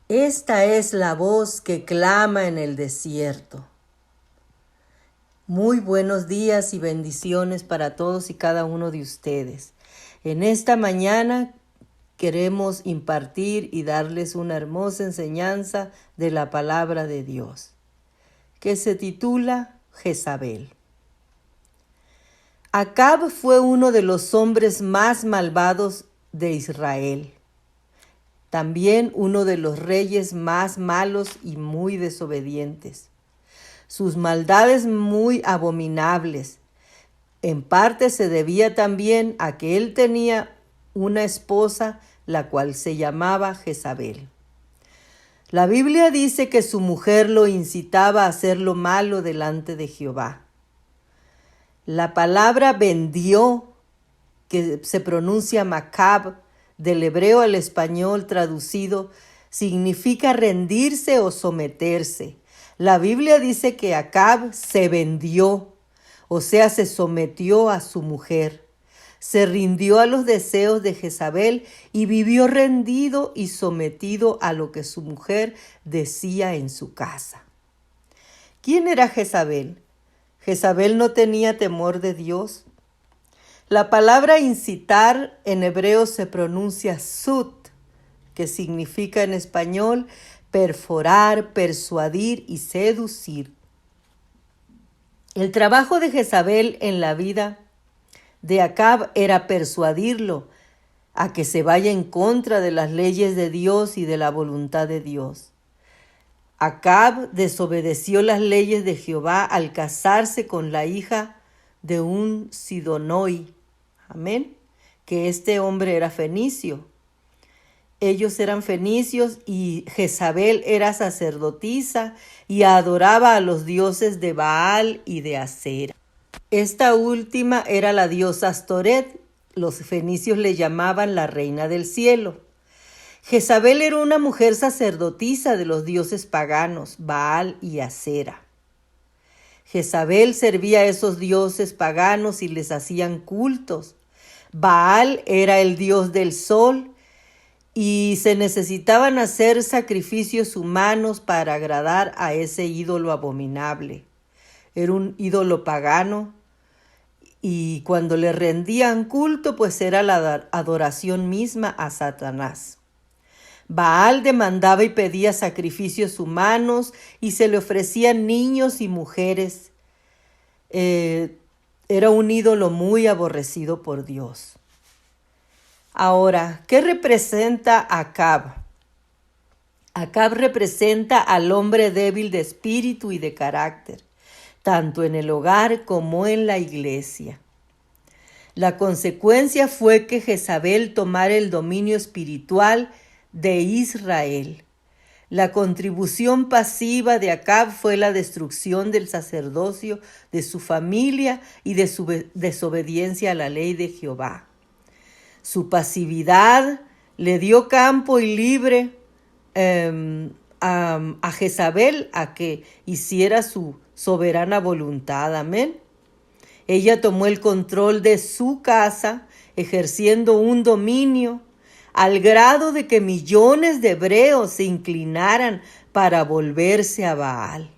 Esta es la voz que clama en el desierto. Muy buenos días y bendiciones para todos y cada uno de ustedes. En esta mañana queremos impartir y darles una hermosa enseñanza de la palabra de Dios, que se titula Jezabel. Acab fue uno de los hombres más malvados de Israel. También uno de los reyes más malos y muy desobedientes. Sus maldades muy abominables. En parte se debía también a que él tenía una esposa, la cual se llamaba Jezabel. La Biblia dice que su mujer lo incitaba a hacer lo malo delante de Jehová. La palabra vendió, que se pronuncia macab, del hebreo al español traducido, significa rendirse o someterse. La Biblia dice que Acab se vendió, o sea, se sometió a su mujer. Se rindió a los deseos de Jezabel y vivió rendido y sometido a lo que su mujer decía en su casa. ¿Quién era Jezabel? Jezabel no tenía temor de Dios. La palabra incitar en hebreo se pronuncia sut, que significa en español perforar, persuadir y seducir. El trabajo de Jezabel en la vida de Acab era persuadirlo a que se vaya en contra de las leyes de Dios y de la voluntad de Dios. Acab desobedeció las leyes de Jehová al casarse con la hija de un sidonoi, amén, que este hombre era fenicio. Ellos eran fenicios y Jezabel era sacerdotisa y adoraba a los dioses de Baal y de Acera. Esta última era la diosa Astoret. Los fenicios le llamaban la reina del cielo. Jezabel era una mujer sacerdotisa de los dioses paganos, Baal y Acera. Jezabel servía a esos dioses paganos y les hacían cultos. Baal era el dios del sol y se necesitaban hacer sacrificios humanos para agradar a ese ídolo abominable. Era un ídolo pagano y cuando le rendían culto, pues era la adoración misma a Satanás. Baal demandaba y pedía sacrificios humanos y se le ofrecían niños y mujeres. Era un ídolo muy aborrecido por Dios. Ahora, ¿qué representa Acab? Acab representa al hombre débil de espíritu y de carácter, tanto en el hogar como en la iglesia. La consecuencia fue que Jezabel tomara el dominio espiritual de Israel. La contribución pasiva de Acab fue la destrucción del sacerdocio, de su familia y de su desobediencia a la ley de Jehová. Su pasividad le dio campo y libre a Jezabel a que hiciera su soberana voluntad. Amén. Ella tomó el control de su casa, ejerciendo un dominio al grado de que millones de hebreos se inclinaran para volverse a Baal.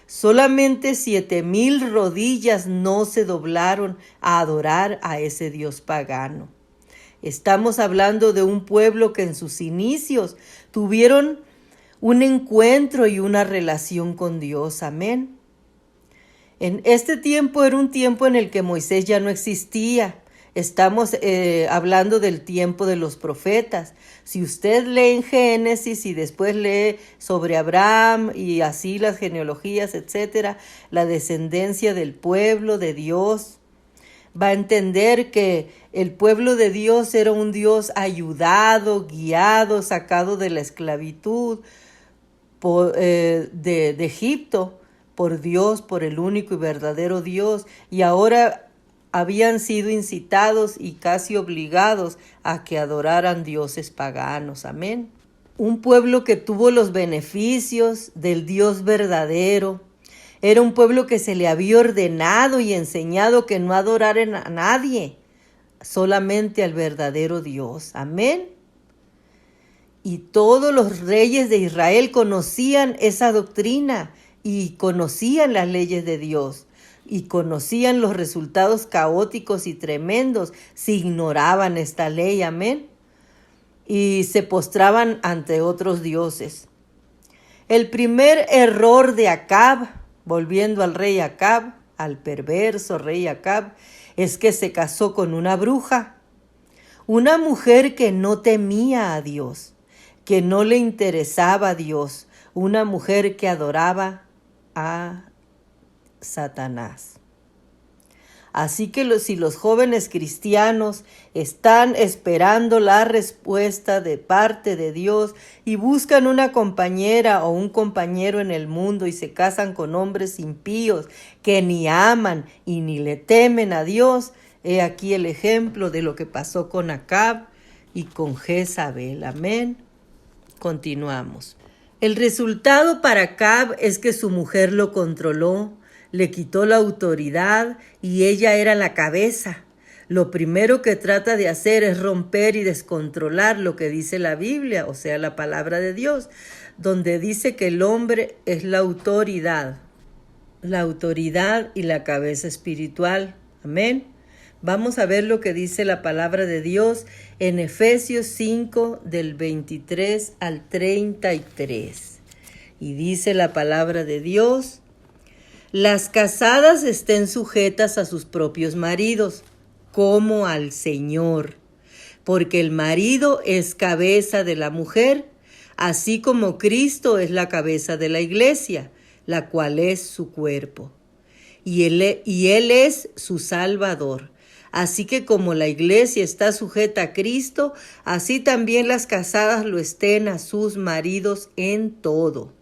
Solamente 7,000 rodillas no se doblaron a adorar a ese dios pagano. Estamos hablando de un pueblo que en sus inicios tuvieron un encuentro y una relación con Dios. Amén. En este tiempo era un tiempo en el que Moisés ya no existía. Estamos hablando del tiempo de los profetas. Si usted lee en Génesis y después lee sobre Abraham y así las genealogías, etcétera, la descendencia del pueblo de Dios, va a entender que el pueblo de Dios era un Dios ayudado, guiado, sacado de la esclavitud de Egipto por Dios, por el único y verdadero Dios, y ahora habían sido incitados y casi obligados a que adoraran dioses paganos. Amén. Un pueblo que tuvo los beneficios del Dios verdadero. Era un pueblo que se le había ordenado y enseñado que no adoraran a nadie, solamente al verdadero Dios. Amén. Y todos los reyes de Israel conocían esa doctrina y conocían las leyes de Dios y conocían los resultados caóticos y tremendos si ignoraban esta ley, amén, y se postraban ante otros dioses. El primer error de Acab, volviendo al rey Acab, al perverso rey Acab, es que se casó con una bruja, una mujer que no temía a Dios, que no le interesaba a Dios, una mujer que adoraba a Satanás. Así que si los jóvenes cristianos están esperando la respuesta de parte de Dios y buscan una compañera o un compañero en el mundo y se casan con hombres impíos que ni aman y ni le temen a Dios, he aquí el ejemplo de lo que pasó con Acab y con Jezabel. Amén. Continuamos. El resultado para Acab es que su mujer lo controló, le quitó la autoridad y ella era la cabeza. Lo primero que trata de hacer es romper y descontrolar lo que dice la Biblia, o sea, la palabra de Dios, donde dice que el hombre es la autoridad y la cabeza espiritual. Amén. Vamos a ver lo que dice la palabra de Dios en Efesios 5, del 23 al 33. Y dice la palabra de Dios: las casadas estén sujetas a sus propios maridos, como al Señor, porque el marido es cabeza de la mujer, así como Cristo es la cabeza de la iglesia, la cual es su cuerpo. Y él es su Salvador. Así que como la iglesia está sujeta a Cristo, así también las casadas lo estén a sus maridos en todo.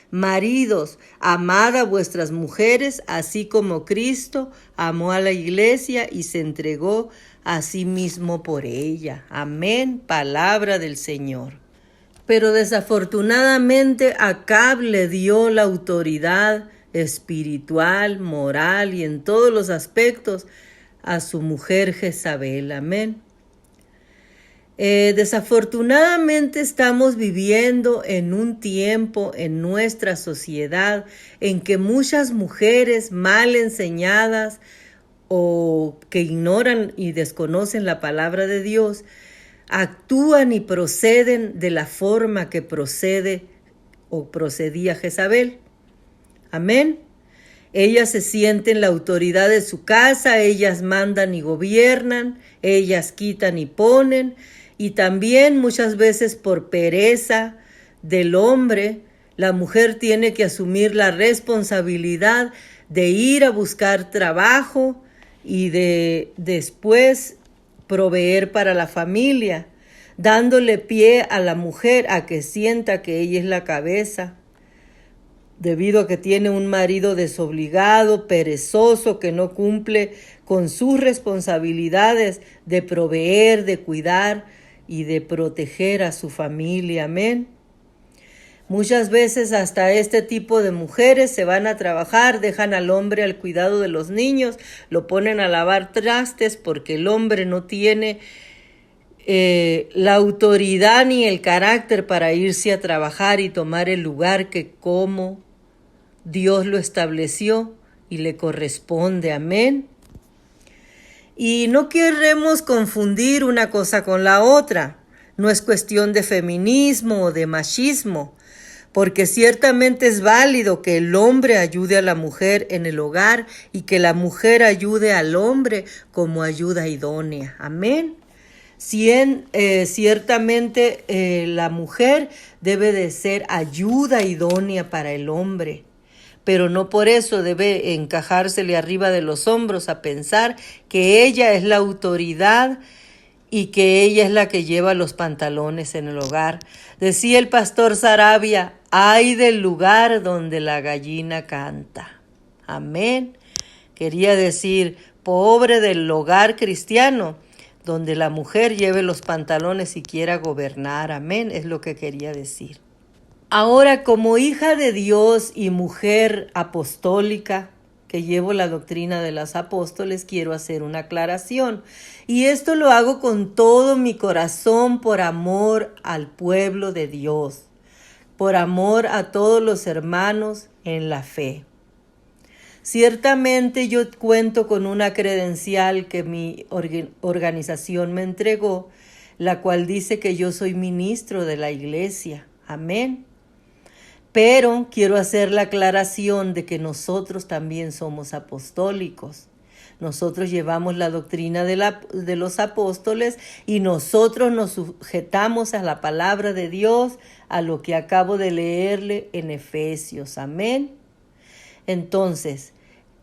Maridos, amad a vuestras mujeres, así como Cristo amó a la iglesia y se entregó a sí mismo por ella. Amén, palabra del Señor. Pero desafortunadamente Acab le dio la autoridad espiritual, moral y en todos los aspectos a su mujer Jezabel. Amén. Desafortunadamente estamos viviendo en un tiempo en nuestra sociedad en que muchas mujeres mal enseñadas o que ignoran y desconocen la palabra de Dios actúan y proceden de la forma que procede o procedía Jezabel. Amén. Ellas se sienten la autoridad de su casa, ellas mandan y gobiernan, ellas quitan y ponen. Y también muchas veces por pereza del hombre, la mujer tiene que asumir la responsabilidad de ir a buscar trabajo y de después proveer para la familia, dándole pie a la mujer a que sienta que ella es la cabeza, debido a que tiene un marido desobligado, perezoso, que no cumple con sus responsabilidades de proveer, de cuidar y de proteger a su familia. Amén. Muchas veces hasta este tipo de mujeres se van a trabajar, dejan al hombre al cuidado de los niños, lo ponen a lavar trastes porque el hombre no tiene la autoridad ni el carácter para irse a trabajar y tomar el lugar que como Dios lo estableció y le corresponde. Amén. Y no queremos confundir una cosa con la otra. No es cuestión de feminismo o de machismo, porque ciertamente es válido que el hombre ayude a la mujer en el hogar y que la mujer ayude al hombre como ayuda idónea. Amén. Ciertamente la mujer debe de ser ayuda idónea para el hombre, pero no por eso debe encajársele arriba de los hombros a pensar que ella es la autoridad y que ella es la que lleva los pantalones en el hogar. Decía el pastor Sarabia: ay del lugar donde la gallina canta. Amén. Quería decir, pobre del hogar cristiano, donde la mujer lleve los pantalones y quiera gobernar. Amén, es lo que quería decir. Ahora, como hija de Dios y mujer apostólica, que llevo la doctrina de los apóstoles, quiero hacer una aclaración. Y esto lo hago con todo mi corazón por amor al pueblo de Dios, por amor a todos los hermanos en la fe. Ciertamente yo cuento con una credencial que mi organización me entregó, la cual dice que yo soy ministro de la iglesia. Amén. Pero quiero hacer la aclaración de que nosotros también somos apostólicos. Nosotros llevamos la doctrina de los apóstoles y nosotros nos sujetamos a la palabra de Dios, a lo que acabo de leerle en Efesios. Amén. Entonces,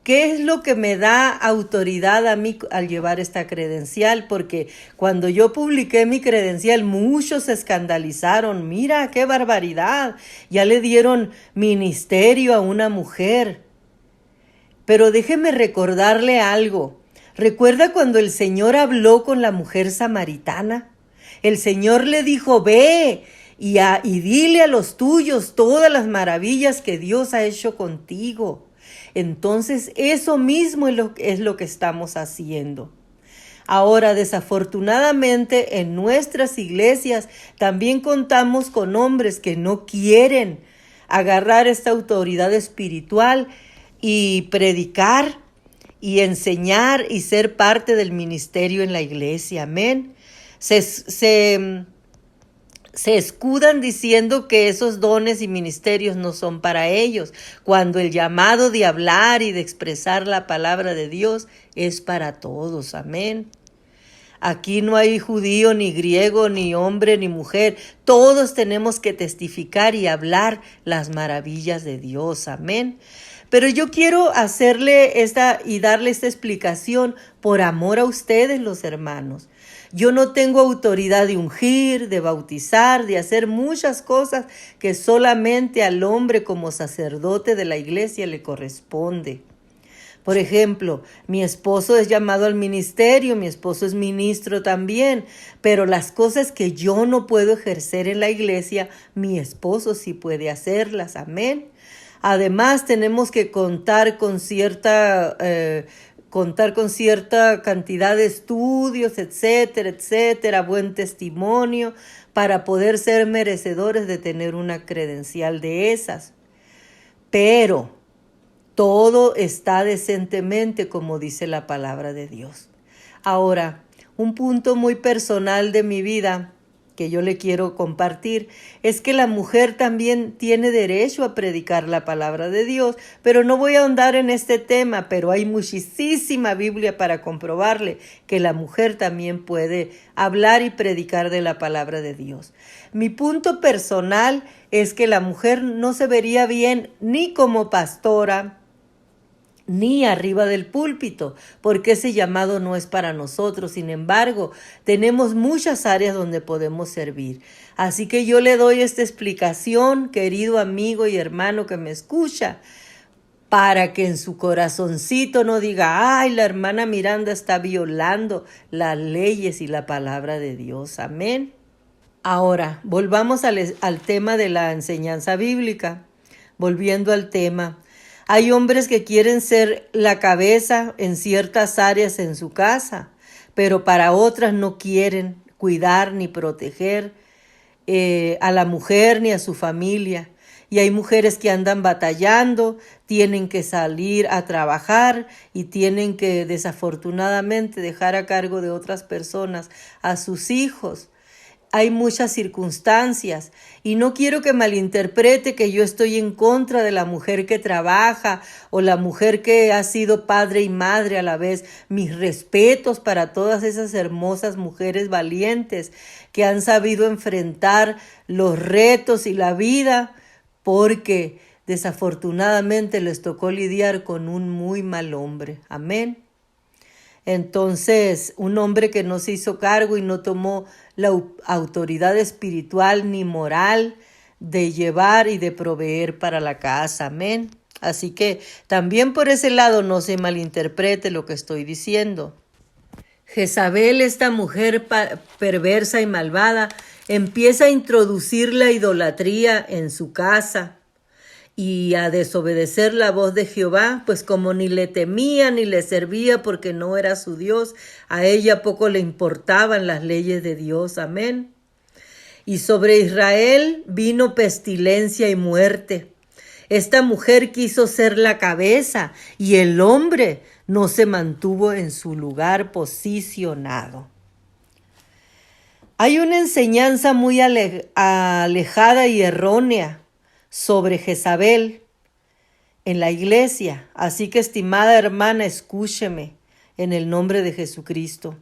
¿qué es lo que me da autoridad a mí al llevar esta credencial? Porque cuando yo publiqué mi credencial, muchos se escandalizaron. Mira, qué barbaridad. Ya le dieron ministerio a una mujer. Pero déjeme recordarle algo. ¿Recuerda cuando el Señor habló con la mujer samaritana? El Señor le dijo, ve y dile a los tuyos todas las maravillas que Dios ha hecho contigo. Entonces, eso mismo es lo que estamos haciendo. Ahora, desafortunadamente, en nuestras iglesias también contamos con hombres que no quieren agarrar esta autoridad espiritual y predicar y enseñar y ser parte del ministerio en la iglesia. Amén. Se escudan diciendo que esos dones y ministerios no son para ellos, cuando el llamado de hablar y de expresar la palabra de Dios es para todos. Amén. Aquí no hay judío, ni griego, ni hombre, ni mujer. Todos tenemos que testificar y hablar las maravillas de Dios. Amén. Pero yo quiero hacerle darle esta explicación por amor a ustedes, los hermanos. Yo no tengo autoridad de ungir, de bautizar, de hacer muchas cosas que solamente al hombre como sacerdote de la iglesia le corresponde. Por ejemplo, mi esposo es llamado al ministerio, mi esposo es ministro también, pero las cosas que yo no puedo ejercer en la iglesia, mi esposo sí puede hacerlas. Amén. Además, tenemos que contar con cierta cantidad de estudios, etcétera, buen testimonio, para poder ser merecedores de tener una credencial de esas. Pero todo está decentemente, como dice la palabra de Dios. Ahora, un punto muy personal de mi vida que yo le quiero compartir es que la mujer también tiene derecho a predicar la palabra de Dios, pero no voy a ahondar en este tema, pero hay muchísima Biblia para comprobarle que la mujer también puede hablar y predicar de la palabra de Dios. Mi punto personal es que la mujer no se vería bien ni como pastora, ni arriba del púlpito, porque ese llamado no es para nosotros. Sin embargo, tenemos muchas áreas donde podemos servir. Así que yo le doy esta explicación, querido amigo y hermano que me escucha, para que en su corazoncito no diga, ay, la hermana Miranda está violando las leyes y la palabra de Dios. Amén. Ahora, volvamos al tema de la enseñanza bíblica. Volviendo al tema. Hay hombres que quieren ser la cabeza en ciertas áreas en su casa, pero para otras no quieren cuidar ni proteger a la mujer ni a su familia. Y hay mujeres que andan batallando, tienen que salir a trabajar y tienen que desafortunadamente dejar a cargo de otras personas a sus hijos. Hay muchas circunstancias y no quiero que malinterprete que yo estoy en contra de la mujer que trabaja o la mujer que ha sido padre y madre a la vez. Mis respetos para todas esas hermosas mujeres valientes que han sabido enfrentar los retos y la vida porque desafortunadamente les tocó lidiar con un muy mal hombre. Amén. Entonces, un hombre que no se hizo cargo y no tomó la autoridad espiritual ni moral de llevar y de proveer para la casa. Amén. Así que también por ese lado no se malinterprete lo que estoy diciendo. Jezabel, esta mujer perversa y malvada, empieza a introducir la idolatría en su casa y a desobedecer la voz de Jehová, pues como ni le temía ni le servía porque no era su Dios, a ella poco le importaban las leyes de Dios. Amén. Y sobre Israel vino pestilencia y muerte. Esta mujer quiso ser la cabeza y el hombre no se mantuvo en su lugar posicionado. Hay una enseñanza muy alejada y errónea sobre Jezabel en la iglesia. Así que, estimada hermana, escúcheme en el nombre de Jesucristo.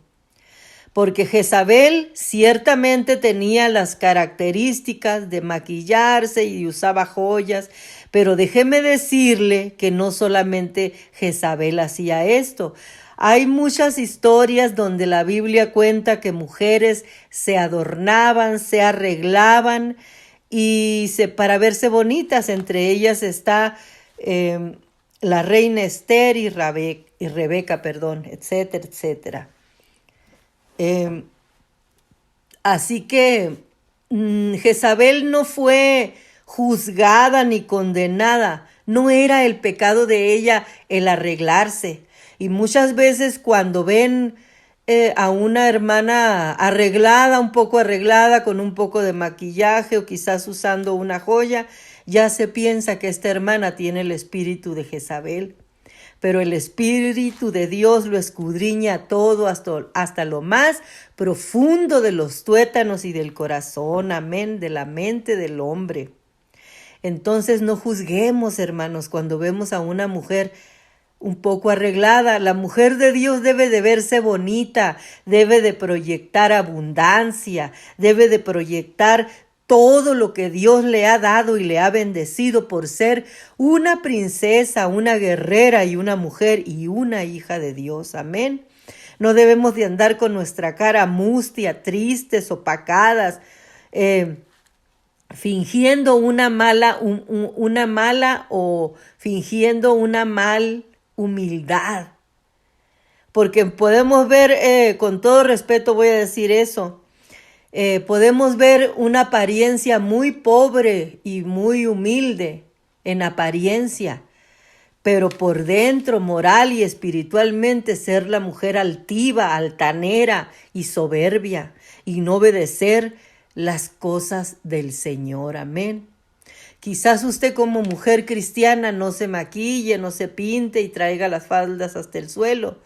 Porque Jezabel ciertamente tenía las características de maquillarse y usaba joyas, pero déjeme decirle que no solamente Jezabel hacía esto. Hay muchas historias donde la Biblia cuenta que mujeres se adornaban, se arreglaban para verse bonitas. Entre ellas está la reina Esther y Rebeca, etcétera, etcétera. Así que Jezabel no fue juzgada ni condenada. No era el pecado de ella el arreglarse. Y muchas veces cuando ven a una hermana arreglada, un poco arreglada, con un poco de maquillaje o quizás usando una joya, ya se piensa que esta hermana tiene el espíritu de Jezabel. Pero el Espíritu de Dios lo escudriña todo hasta lo más profundo de los tuétanos y del corazón, amén, de la mente del hombre. Entonces no juzguemos, hermanos, cuando vemos a una mujer un poco arreglada. La mujer de Dios debe de verse bonita, debe de proyectar abundancia, debe de proyectar todo lo que Dios le ha dado y le ha bendecido por ser una princesa, una guerrera y una mujer y una hija de Dios. Amén. No debemos de andar con nuestra cara mustia, tristes, opacadas, fingiendo una mala o fingiendo una mal humildad. Porque podemos ver, con todo respeto voy a decir eso, podemos ver una apariencia muy pobre y muy humilde en apariencia, pero por dentro, moral y espiritualmente, ser la mujer altiva, altanera y soberbia y no obedecer las cosas del Señor. Amén. Quizás usted como mujer cristiana no se maquille, no se pinte y traiga las faldas hasta el suelo,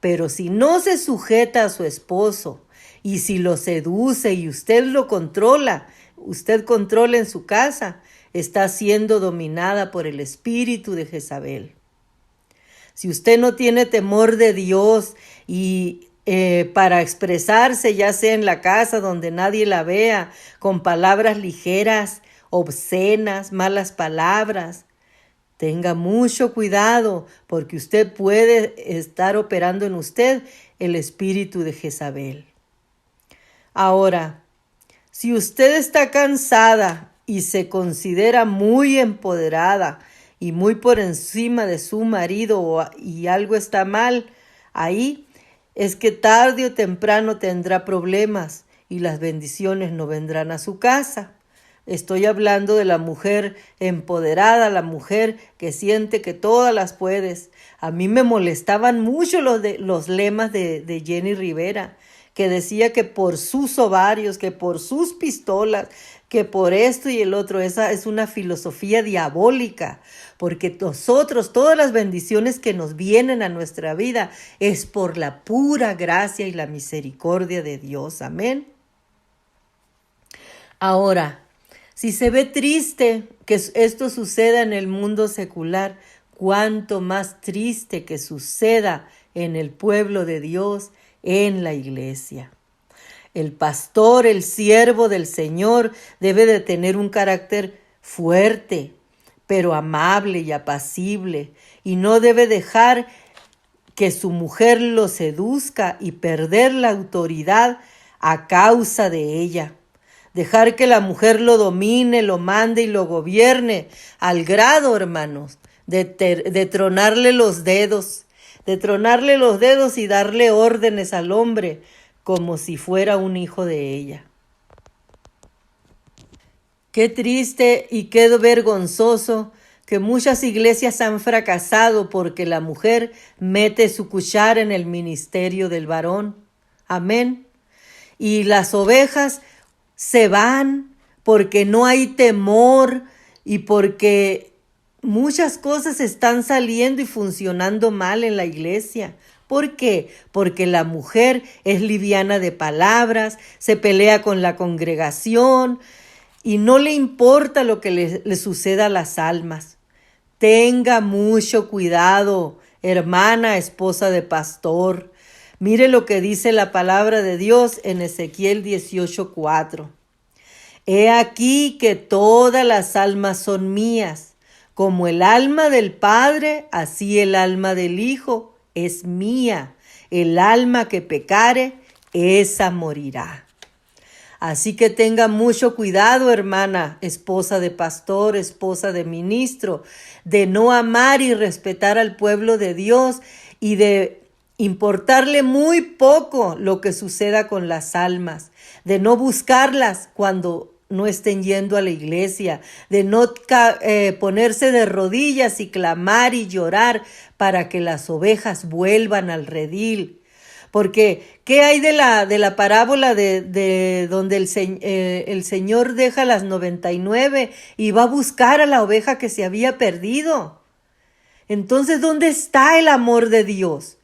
pero si no se sujeta a su esposo, y si lo seduce y usted lo controla, usted controla en su casa, está siendo dominada por el espíritu de Jezabel. Si usted no tiene temor de Dios y para expresarse, ya sea en la casa donde nadie la vea, con palabras ligeras, obscenas, malas palabras, tenga mucho cuidado porque usted puede estar operando en usted el espíritu de Jezabel. Ahora, si usted está cansada y se considera muy empoderada y muy por encima de su marido y algo está mal ahí, es que tarde o temprano tendrá problemas y las bendiciones no vendrán a su casa. Estoy hablando de la mujer empoderada, la mujer que siente que todas las puedes. A mí me molestaban mucho los lemas de Jenny Rivera, que decía que por sus ovarios, que por sus pistolas, que por esto y el otro. Esa es una filosofía diabólica, porque nosotros, todas las bendiciones que nos vienen a nuestra vida es por la pura gracia y la misericordia de Dios. Amén. Ahora, si se ve triste que esto suceda en el mundo secular, cuánto más triste que suceda en el pueblo de Dios, en la iglesia. El pastor, el siervo del Señor, debe de tener un carácter fuerte, pero amable y apacible, y no debe dejar que su mujer lo seduzca y perder la autoridad a causa de ella. Dejar que la mujer lo domine, lo mande y lo gobierne al grado, hermanos, de tronarle los dedos y darle órdenes al hombre como si fuera un hijo de ella. Qué triste y qué vergonzoso que muchas iglesias han fracasado porque la mujer mete su cuchara en el ministerio del varón. Amén. Y las ovejas se van porque no hay temor y porque muchas cosas están saliendo y funcionando mal en la iglesia. ¿Por qué? Porque la mujer es liviana de palabras, se pelea con la congregación y no le importa lo que le suceda a las almas. Tenga mucho cuidado, hermana, esposa de pastor. Mire lo que dice la palabra de Dios en Ezequiel 18:4. He aquí que todas las almas son mías, como el alma del Padre, así el alma del Hijo es mía. El alma que pecare, esa morirá. Así que tenga mucho cuidado, hermana, esposa de pastor, esposa de ministro, de no amar y respetar al pueblo de Dios y de importarle muy poco lo que suceda con las almas, de no buscarlas cuando no estén yendo a la iglesia, de no ponerse de rodillas y clamar y llorar para que las ovejas vuelvan al redil. Porque, ¿qué hay de la parábola de donde el Señor deja las 99 y va a buscar a la oveja que se había perdido? Entonces, ¿dónde está el amor de Dios?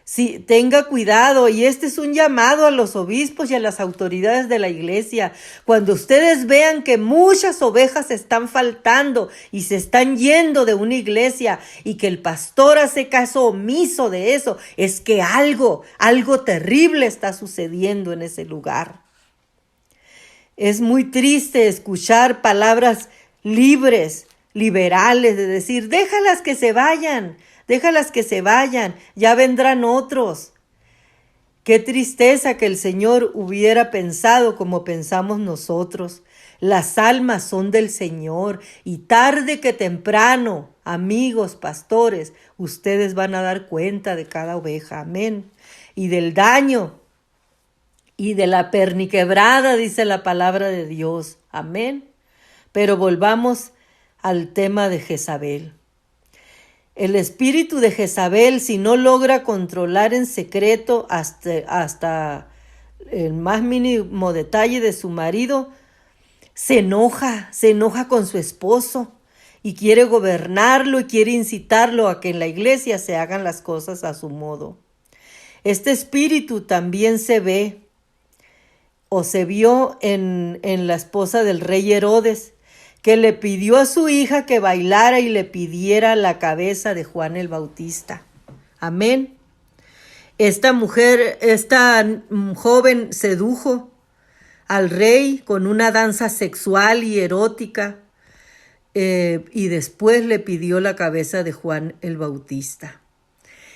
Sí, tenga cuidado, y este es un llamado a los obispos y a las autoridades de la iglesia. Cuando ustedes vean que muchas ovejas están faltando y se están yendo de una iglesia y que el pastor hace caso omiso de eso, es que algo terrible está sucediendo en ese lugar. Es muy triste escuchar palabras libres, liberales, de decir, déjalas que se vayan, ya vendrán otros. Qué tristeza que el Señor hubiera pensado como pensamos nosotros. Las almas son del Señor y tarde que temprano, amigos, pastores, ustedes van a dar cuenta de cada oveja. Amén. Y del daño y de la perniquebrada, dice la palabra de Dios. Amén. Pero volvamos al tema de Jezabel. El espíritu de Jezabel, si no logra controlar en secreto hasta el más mínimo detalle de su marido, se enoja con su esposo y quiere gobernarlo y quiere incitarlo a que en la iglesia se hagan las cosas a su modo. Este espíritu también se ve o se vio en la esposa del rey Herodes, que le pidió a su hija que bailara y le pidiera la cabeza de Juan el Bautista. Amén. Esta joven sedujo al rey con una danza sexual y erótica y después le pidió la cabeza de Juan el Bautista.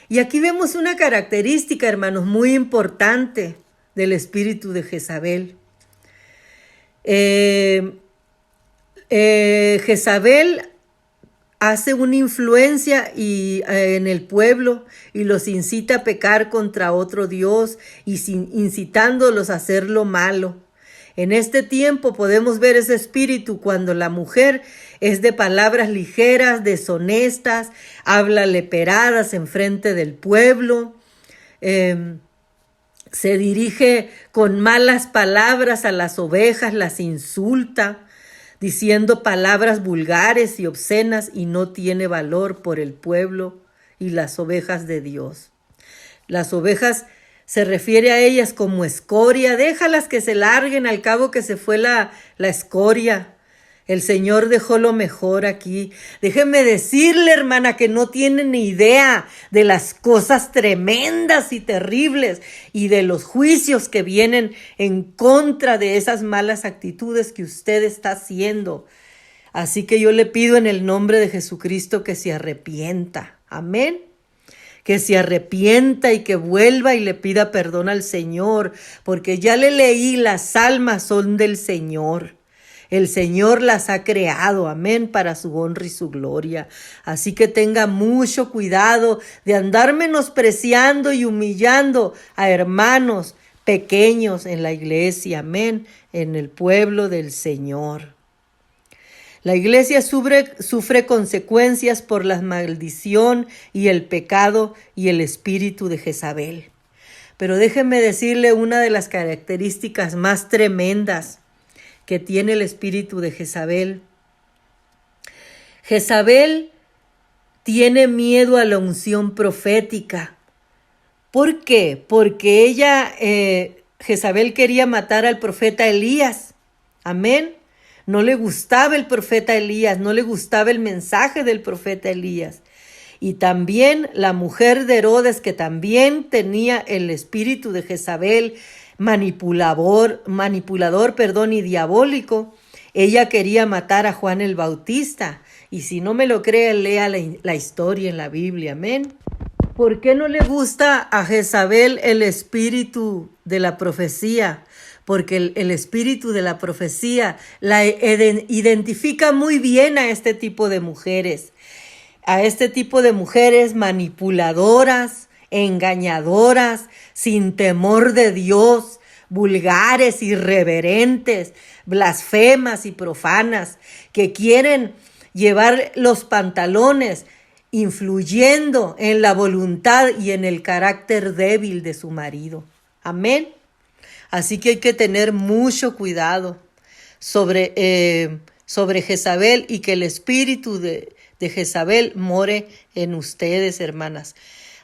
Y aquí vemos una característica, hermanos, muy importante del espíritu de Jezabel. Jezabel hace una influencia en el pueblo y los incita a pecar contra otro Dios y incitándolos a hacer lo malo. En este tiempo podemos ver ese espíritu cuando la mujer es de palabras ligeras, deshonestas, habla leperadas en frente del pueblo, se dirige con malas palabras a las ovejas, las insulta, diciendo palabras vulgares y obscenas y no tiene valor por el pueblo y las ovejas de Dios. Las ovejas se refiere a ellas como escoria, déjalas que se larguen, al cabo que se fue la escoria. El Señor dejó lo mejor aquí. Déjeme decirle, hermana, que no tiene ni idea de las cosas tremendas y terribles y de los juicios que vienen en contra de esas malas actitudes que usted está haciendo. Así que yo le pido en el nombre de Jesucristo que se arrepienta. Amén. Que se arrepienta y que vuelva y le pida perdón al Señor, porque ya le leí, las almas son del Señor. El Señor las ha creado, amén, para su honra y su gloria. Así que tenga mucho cuidado de andar menospreciando y humillando a hermanos pequeños en la iglesia, amén, en el pueblo del Señor. La iglesia sufre consecuencias por la maldición y el pecado y el espíritu de Jezabel. Pero déjenme decirle una de las características más tremendas que tiene el espíritu de Jezabel. Jezabel tiene miedo a la unción profética. ¿Por qué? Porque Jezabel quería matar al profeta Elías. Amén. No le gustaba el profeta Elías, no le gustaba el mensaje del profeta Elías. Y también la mujer de Herodes, que también tenía el espíritu de Jezabel, manipulador, y diabólico. Ella quería matar a Juan el Bautista. Y si no me lo cree, lea la historia en la Biblia. Amén. ¿Por qué no le gusta a Jezabel el espíritu de la profecía? Porque el espíritu de la profecía la identifica muy bien a este tipo de mujeres. A este tipo de mujeres manipuladoras, engañadoras, sin temor de Dios, vulgares, irreverentes, blasfemas y profanas, que quieren llevar los pantalones, influyendo en la voluntad y en el carácter débil de su marido. Amén. Así que hay que tener mucho cuidado sobre Jezabel, y que el espíritu de Jezabel more en ustedes, hermanas.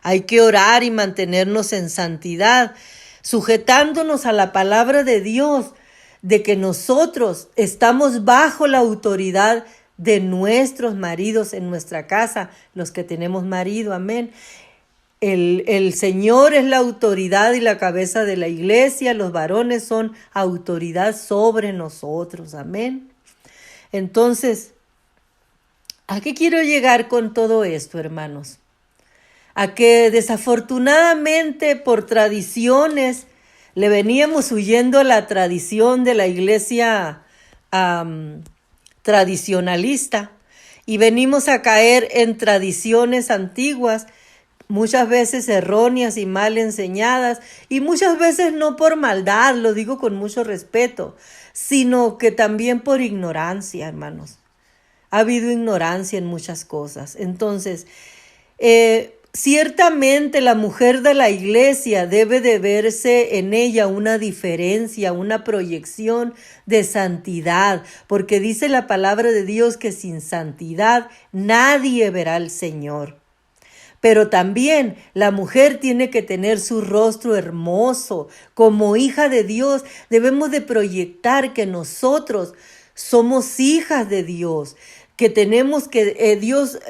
Hay que orar y mantenernos en santidad, sujetándonos a la palabra de Dios, de que nosotros estamos bajo la autoridad de nuestros maridos en nuestra casa, los que tenemos marido. Amén. El Señor es la autoridad y la cabeza de la iglesia. Los varones son autoridad sobre nosotros. Amén. Entonces, ¿a qué quiero llegar con todo esto, hermanos? A que desafortunadamente por tradiciones le veníamos huyendo a la tradición de la iglesia tradicionalista, y venimos a caer en tradiciones antiguas, muchas veces erróneas y mal enseñadas, y muchas veces no por maldad, lo digo con mucho respeto, sino que también por ignorancia, hermanos. Ha habido ignorancia en muchas cosas. Entonces, ciertamente la mujer de la iglesia debe de verse en ella una diferencia, una proyección de santidad, porque dice la palabra de Dios que sin santidad nadie verá al Señor. Pero también la mujer tiene que tener su rostro hermoso. Como hija de Dios debemos de proyectar que nosotros somos hijas de Dios, que tenemos que Dios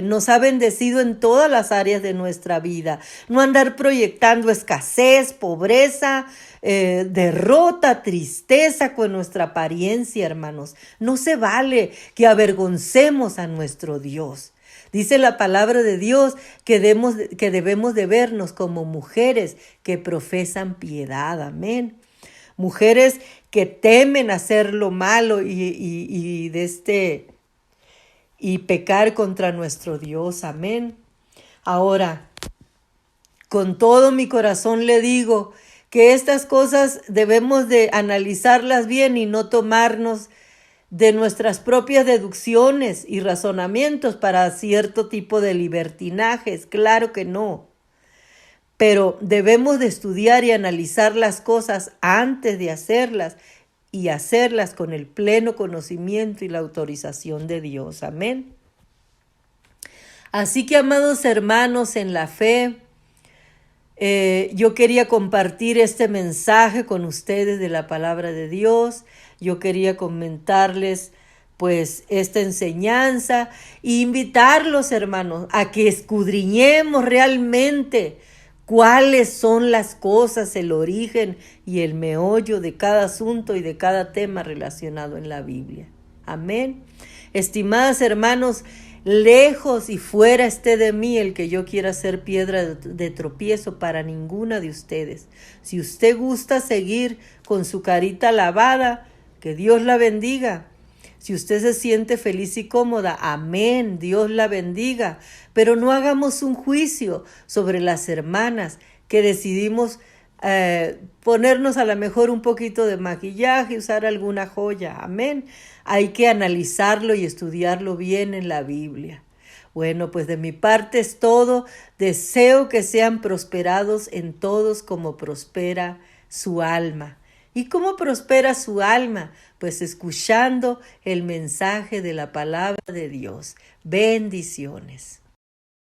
nos ha bendecido en todas las áreas de nuestra vida. No andar proyectando escasez, pobreza, derrota, tristeza con nuestra apariencia, hermanos. No se vale que avergoncemos a nuestro Dios. Dice la palabra de Dios que debemos de vernos como mujeres que profesan piedad. Amén. Mujeres que temen hacer lo malo y pecar contra nuestro Dios. Amén. Ahora, con todo mi corazón le digo que estas cosas debemos de analizarlas bien y no tomarnos de nuestras propias deducciones y razonamientos para cierto tipo de libertinajes. Claro que no. Pero debemos de estudiar y analizar las cosas antes de hacerlas, y hacerlas con el pleno conocimiento y la autorización de Dios. Amén. Así que, amados hermanos en la fe, yo quería compartir este mensaje con ustedes de la palabra de Dios. Yo quería comentarles pues esta enseñanza e invitarlos, hermanos, a que escudriñemos realmente cuáles son las cosas, el origen y el meollo de cada asunto y de cada tema relacionado en la Biblia. Amén. Estimadas hermanos, lejos y fuera esté de mí el que yo quiera ser piedra de tropiezo para ninguna de ustedes. Si usted gusta seguir con su carita lavada, que Dios la bendiga. Si usted se siente feliz y cómoda, amén, Dios la bendiga. Pero no hagamos un juicio sobre las hermanas que decidimos ponernos a lo mejor un poquito de maquillaje, usar alguna joya. Amén. Hay que analizarlo y estudiarlo bien en la Biblia. Bueno, pues de mi parte es todo. Deseo que sean prosperados en todos como prospera su alma. ¿Y cómo prospera su alma? Pues escuchando el mensaje de la palabra de Dios. Bendiciones.